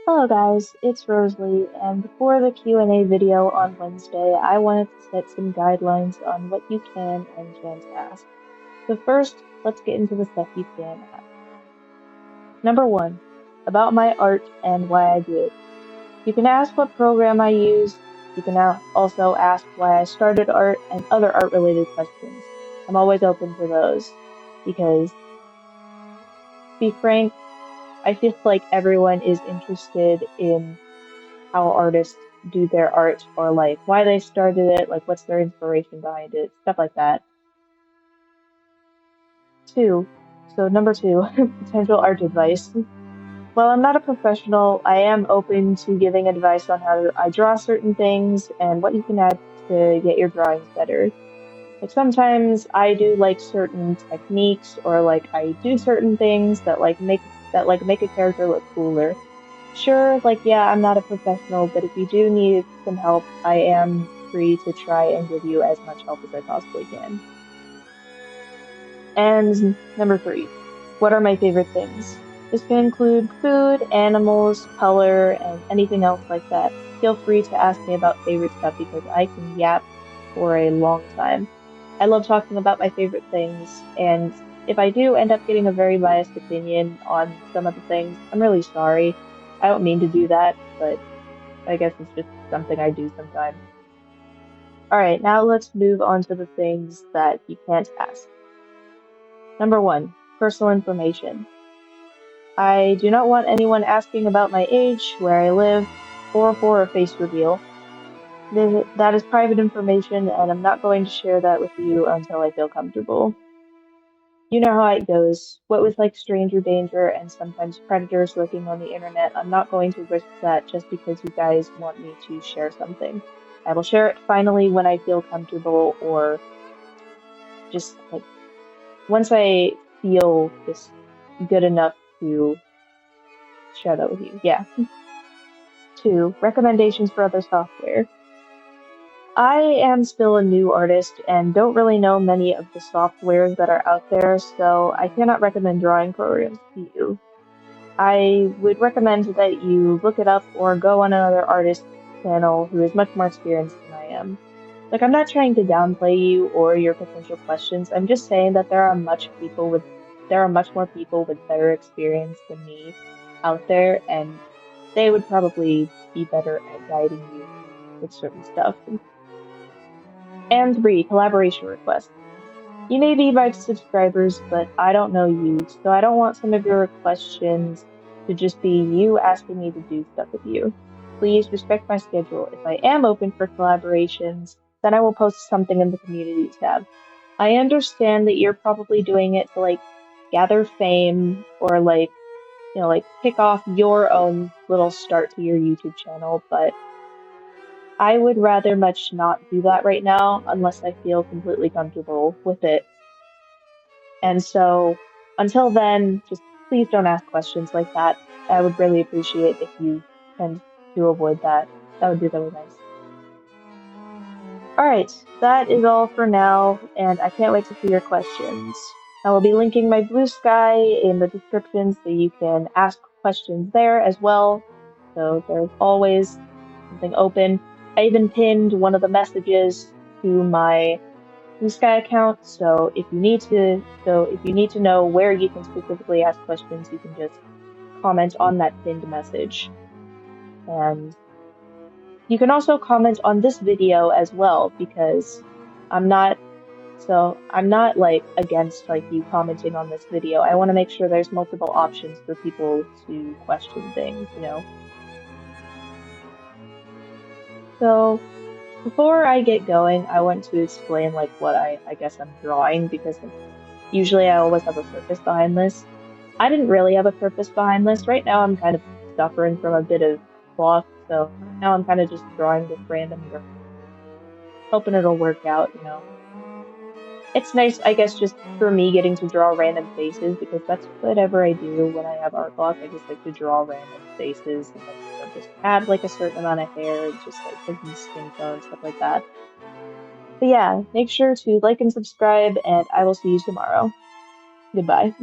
Hello guys, it's Rosalie, and before the Q&A video on Wednesday, I wanted to set some guidelines on what you can and can't ask. So first, let's get into the stuff you can ask. Number one, about my art and why I do it. You can ask what program I use. You can now also ask why I started art and other art-related questions. I'm always open to those because, to be frank, I feel like everyone is interested in how artists do their art or like why they started it, like what's their inspiration behind it, stuff like that. Two, so number two, potential art advice. While I'm not a professional, I am open to giving advice on how I draw certain things and what you can add to get your drawings better. Like sometimes I do like certain techniques or like I do certain things that make a character look cooler. Sure, like, yeah, I'm not a professional, but if you do need some help, I am free to try and give you as much help as I possibly can. And number three, what are my favorite things? This can include food, animals, color, and anything else like that. Feel free to ask me about favorite stuff because I can yap for a long time. I love talking about my favorite things, and if I do end up getting a very biased opinion on some of the things, I'm really sorry. I don't mean to do that, but I guess it's just something I do sometimes. Alright, now let's move on to the things that you can't ask. Number one, personal information. I do not want anyone asking about my age, where I live, or for a face reveal. That is private information, and I'm not going to share that with you until I feel comfortable. You know how it goes. What with like stranger danger and sometimes predators lurking on the internet, I'm not going to risk that just because you guys want me to share something. I will share it finally when I feel comfortable or just like once I feel just good enough to share that with you. Yeah. Two, recommendations for other software. I am still a new artist and don't really know many of the softwares that are out there, so I cannot recommend drawing programs to you. I would recommend that you look it up or go on another artist's channel who is much more experienced than I am. Like, I'm not trying to downplay you or your potential questions. I'm just saying that there are much more people with better experience than me out there, and they would probably be better at guiding you with certain stuff. And three, collaboration requests. You may be my subscribers, but I don't know you, so I don't want some of your questions to just be you asking me to do stuff with you. Please respect my schedule. If I am open for collaborations, then I will post something in the community tab. I understand that you're probably doing it to like gather fame or like, like kick off your own little start to your YouTube channel, but I would rather much not do that right now unless I feel completely comfortable with it. And so until then, just please don't ask questions like that. I would really appreciate if you tend to avoid that. That would be really nice. Alright, that is all for now, and I can't wait to see your questions. I will be linking my Blue Sky in the description so you can ask questions there as well. So there's always something open. I even pinned one of the messages to my Blue Sky account, so if you need to know where you can specifically ask questions, you can just comment on that pinned message. And you can also comment on this video as well, because I'm not I'm not like against like you commenting on this video. I want to make sure there's multiple options for people to question things. So before I get going, I want to explain like what I guess I'm drawing because usually I always have a purpose behind this. I didn't really have a purpose behind this. Right now I'm kind of suffering from a bit of block, so now I'm kind of just drawing this random girl, hoping it'll work out. It's nice, I guess, just for me getting to draw random faces because that's whatever I do when I have art block. I just like to draw random faces and then just add like a certain amount of hair and just like different skin tone, stuff like that. But yeah, make sure to like and subscribe, and I will see you tomorrow. Goodbye.